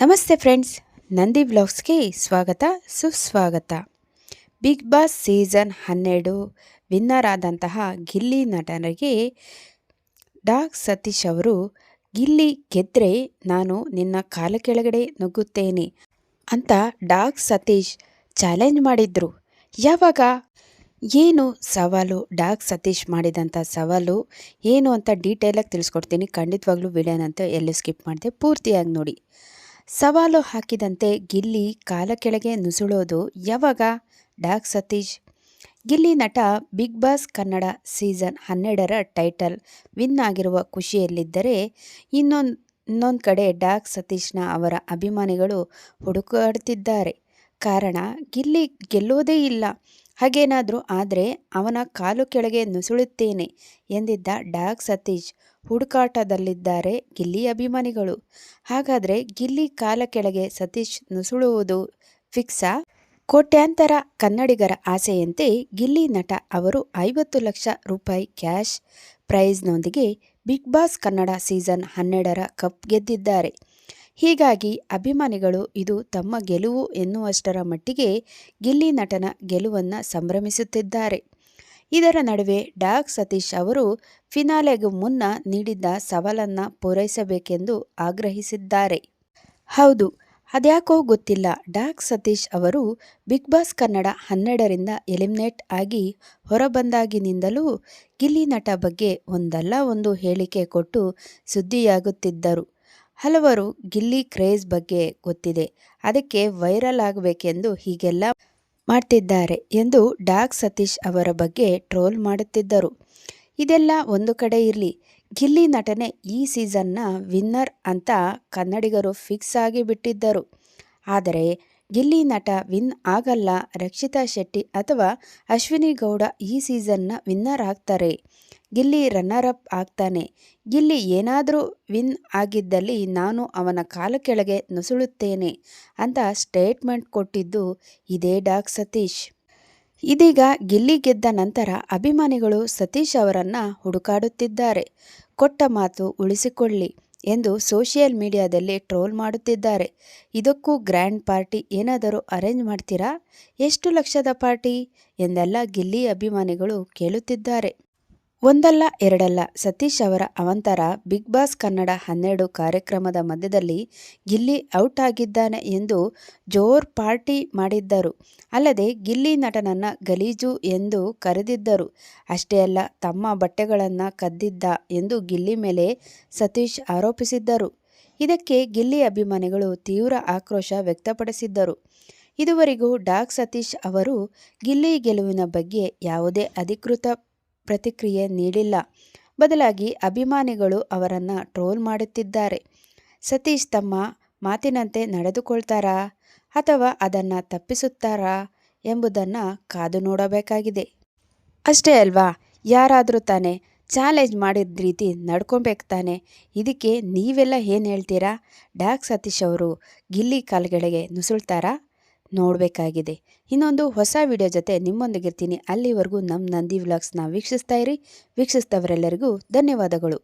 ನಮಸ್ತೆ ಫ್ರೆಂಡ್ಸ್, ನಂದಿ ವ್ಲಾಗ್ಸ್ಗೆ ಸ್ವಾಗತ ಸುಸ್ವಾಗತ. ಬಿಗ್ ಬಾಸ್ ಸೀಸನ್ 12 ವಿನ್ನರ್ ಆದಂತಹ ಗಿಲ್ಲಿ ನಟನಿಗೆ ಡಾಗ್ ಸತೀಶ್ ಅವರು ಗಿಲ್ಲಿ ಗೆದ್ರೆ ನಾನು ನಿನ್ನ ಕಾಲ ಕೆಳಗಡೆ ನುಗ್ಗುತ್ತೇನೆ ಅಂತ ಡಾಗ್ ಸತೀಶ್ ಚಾಲೆಂಜ್ ಮಾಡಿದ್ರು. ಯಾವಾಗ ಏನು ಸವಾಲು, ಡಾಗ್ ಸತೀಶ್ ಮಾಡಿದಂಥ ಸವಾಲು ಏನು ಅಂತ ಡೀಟೇಲಾಗಿ ತಿಳಿಸ್ಕೊಡ್ತೀನಿ. ಖಂಡಿತವಾಗ್ಲೂ ವಿಡಿಯೋನಂತೂ ಎಲ್ಲೂ ಸ್ಕಿಪ್ ಮಾಡಿದೆ, ಪೂರ್ತಿಯಾಗಿ ನೋಡಿ. ಸವಾಲು ಹಾಕಿದಂತೆ ಗಿಲ್ಲಿ ಕಾಲ ಕೆಳಗೆ ನುಸುಳೋದು ಯಾವಾಗ? Dog Satish. Gilli Nata big boss Kannada season 12ರ ಟೈಟಲ್ ವಿನ್ ಆಗಿರುವ ಖುಷಿಯಲ್ಲಿದ್ದರೆ ಇನ್ನೊಂದು ಕಡೆ ಡಾಗ್ ಸತೀಶ್ನ ಅವರ ಅಭಿಮಾನಿಗಳು ಹುಡುಕಾಡುತ್ತಿದ್ದಾರೆ. ಕಾರಣ, ಗಿಲ್ಲಿ ಗೆಲ್ಲೋದೇ ಇಲ್ಲ, ಹಾಗೇನಾದರೂ ಆದರೆ ಅವನ ಕಾಲು ಕೆಳಗೆ ನುಸುಳುತ್ತೇನೆ ಎಂದಿದ್ದ ಡಾಗ್ ಸತೀಶ್ ಹುಡುಕಾಟದಲ್ಲಿದ್ದಾರೆ ಗಿಲ್ಲಿ ಅಭಿಮಾನಿಗಳು. ಹಾಗಾದರೆ ಗಿಲ್ಲಿ ಕಾಲ ಕೆಳಗೆ ಸತೀಶ್ ನುಸುಳುವುದು ಫಿಕ್ಸಾ? ಕೋಟ್ಯಾಂತರ ಕನ್ನಡಿಗರ ಆಸೆಯಂತೆ ಗಿಲ್ಲಿ ನಟ ಅವರು 50 ಲಕ್ಷ ರೂಪಾಯಿ ಕ್ಯಾಶ್ ಪ್ರೈಸ್ನೊಂದಿಗೆ ಬಿಗ್ ಬಾಸ್ ಕನ್ನಡ ಸೀಸನ್ 12ರ ಕಪ್ ಗೆದ್ದಿದ್ದಾರೆ. ಹೀಗಾಗಿ ಅಭಿಮಾನಿಗಳು ಇದು ತಮ್ಮ ಗೆಲುವು ಎನ್ನುವಷ್ಟರ ಮಟ್ಟಿಗೆ ಗಿಲ್ಲಿ ನಟನ ಗೆಲುವನ್ನು ಸಂಭ್ರಮಿಸುತ್ತಿದ್ದಾರೆ. ಇದರ ನಡುವೆ ಡಾಗ್ ಸತೀಶ್ ಅವರು ಫಿನಾಲೆಗೂ ಮುನ್ನ ನೀಡಿದ್ದ ಸವಾಲನ್ನು ಪೂರೈಸಬೇಕೆಂದು ಆಗ್ರಹಿಸಿದ್ದಾರೆ. ಹೌದು, ಅದ್ಯಾಕೋ ಗೊತ್ತಿಲ್ಲ, ಡಾಗ್ ಸತೀಶ್ ಅವರು ಬಿಗ್ ಬಾಸ್ ಕನ್ನಡ 12ರಿಂದ ಎಲಿಮಿನೇಟ್ ಆಗಿ ಹೊರಬಂದಾಗಿನಿಂದಲೂ ಗಿಲ್ಲಿ ನಟ ಬಗ್ಗೆ ಒಂದಲ್ಲ ಒಂದು ಹೇಳಿಕೆ ಕೊಟ್ಟು ಸುದ್ದಿಯಾಗುತ್ತಿದ್ದರು. ಹಲವರು ಗಿಲ್ಲಿ ಕ್ರೇಜ್ ಬಗ್ಗೆ ಗೊತ್ತಿದೆ, ಅದಕ್ಕೆ ವೈರಲ್ ಆಗಬೇಕೆಂದು ಹೀಗೆಲ್ಲ ಮಾಡ್ತಿದ್ದಾರೆ ಎಂದು ಡಾಗ್ ಸತೀಶ್ ಅವರ ಬಗ್ಗೆ ಟ್ರೋಲ್ ಮಾಡುತ್ತಿದ್ದರು. ಇದೆಲ್ಲ ಒಂದು ಕಡೆ ಇರಲಿ, ಗಿಲ್ಲಿ ನಟನೆ ಈ ಸೀಸನ್ನ ವಿನ್ನರ್ ಅಂತ ಕನ್ನಡಿಗರು ಫಿಕ್ಸ್ ಆಗಿ ಬಿಟ್ಟಿದ್ದರು. ಆದರೆ ಗಿಲ್ಲಿ ನಟ ವಿನ್ ಆಗಲ್ಲ, ರಕ್ಷಿತಾ ಶೆಟ್ಟಿ ಅಥವಾ ಅಶ್ವಿನಿ ಗೌಡ ಈ ಸೀಸನ್ನ ವಿನ್ನರ್ ಆಗ್ತಾರೆ, ಗಿಲ್ಲಿ ರನ್ನರ್ ಅಪ್ ಆಗ್ತಾನೆ, ಗಿಲ್ಲಿ ಏನಾದರೂ ವಿನ್ ಆಗಿದ್ದಲ್ಲಿ ನಾನು ಅವನ ಕಾಲ ಕೆಳಗೆ ನುಸುಳುತ್ತೇನೆ ಅಂತ ಸ್ಟೇಟ್ಮೆಂಟ್ ಕೊಟ್ಟಿದ್ದು ಇದೇ ಡಾಗ್ ಸತೀಶ್. ಇದೀಗ ಗಿಲ್ಲಿ ಗೆದ್ದ ನಂತರ ಅಭಿಮಾನಿಗಳು ಸತೀಶ್ ಅವರನ್ನು ಹುಡುಕಾಡುತ್ತಿದ್ದಾರೆ. ಕೊಟ್ಟ ಮಾತು ಉಳಿಸಿಕೊಳ್ಳಿ ಎಂದು ಸೋಷಿಯಲ್ ಮೀಡಿಯಾದಲ್ಲಿ ಟ್ರೋಲ್ ಮಾಡುತ್ತಿದ್ದಾರೆ. ಇದಕ್ಕೂ ಗ್ರ್ಯಾಂಡ್ ಪಾರ್ಟಿ ಏನಾದರೂ ಅರೇಂಜ್ ಮಾಡ್ತೀರಾ? ಎಷ್ಟು ಲಕ್ಷದ ಪಾರ್ಟಿ ಎಂದೆಲ್ಲ ಗಿಲ್ಲಿ ಅಭಿಮಾನಿಗಳು ಕೇಳುತ್ತಿದ್ದಾರೆ. ಒಂದಲ್ಲ ಎರಡಲ್ಲ, ಸತೀಶ್ ಅವರ ಅವಾಂತರ ಬಿಗ್ ಬಾಸ್ ಕನ್ನಡ 12 ಕಾರ್ಯಕ್ರಮದ ಮಧ್ಯದಲ್ಲಿ ಗಿಲ್ಲಿ ಔಟ್ ಆಗಿದ್ದಾನೆ ಎಂದು ಜೋರ್ ಪಾರ್ಟಿ ಮಾಡಿದ್ದರು. ಅಲ್ಲದೆ ಗಿಲ್ಲಿ ನಟನನ್ನು ಗಲೀಜು ಎಂದು ಕರೆದಿದ್ದರು. ಅಷ್ಟೇ ಅಲ್ಲ, ತಮ್ಮ ಬಟ್ಟೆಗಳನ್ನು ಕದ್ದಿದ್ದ ಎಂದು ಗಿಲ್ಲಿ ಮೇಲೆ ಸತೀಶ್ ಆರೋಪಿಸಿದ್ದರು. ಇದಕ್ಕೆ ಗಿಲ್ಲಿ ಅಭಿಮಾನಿಗಳು ತೀವ್ರ ಆಕ್ರೋಶ ವ್ಯಕ್ತಪಡಿಸಿದ್ದರು. ಇದುವರೆಗೂ ಡಾಗ್ ಸತೀಶ್ ಅವರು ಗಿಲ್ಲಿ ಗೆಲುವಿನ ಬಗ್ಗೆ ಯಾವುದೇ ಅಧಿಕೃತ ಪ್ರತಿಕ್ರಿಯೆ ನೀಡಿಲ್ಲ. ಬದಲಾಗಿ ಅಭಿಮಾನಿಗಳು ಅವರನ್ನು ಟ್ರೋಲ್ ಮಾಡುತ್ತಿದ್ದಾರೆ. ಸತೀಶ್ ತಮ್ಮ ಮಾತಿನಂತೆ ನಡೆದುಕೊಳ್ತಾರಾ ಅಥವಾ ಅದನ್ನು ತಪ್ಪಿಸುತ್ತಾರಾ ಎಂಬುದನ್ನು ಕಾದು ನೋಡಬೇಕಾಗಿದೆ. ಅಷ್ಟೇ ಅಲ್ವಾ, ಯಾರಾದರೂ ತಾನೇ ಚಾಲೆಂಜ್ ಮಾಡಿದ ರೀತಿ ನಡ್ಕೊಬೇಕು ತಾನೆ. ಇದಕ್ಕೆ ನೀವೆಲ್ಲ ಏನು ಹೇಳ್ತೀರಾ? ಡಾಗ್ ಸತೀಶ್ ಅವರು ಗಿಲ್ಲಿ ಕಾಲ್ಗೆಳೆಗೆ ನುಸುಳ್ತಾರಾ? ನೋಡಬೇಕಾಗಿದೆ. ಇನ್ನೊಂದು ಹೊಸ ವಿಡಿಯೋ ಜೊತೆ ನಿಮ್ಮೊಂದಿಗಿರ್ತೀನಿ. ಅಲ್ಲಿವರೆಗೂ ನಮ್ಮ ನಂದಿ ವ್ಲಾಗ್ಸ್ನ ವೀಕ್ಷಿಸ್ತಾ ಇರಿ. ವೀಕ್ಷಿಸಿದವರೆಲ್ಲರಿಗೂ ಧನ್ಯವಾದಗಳು.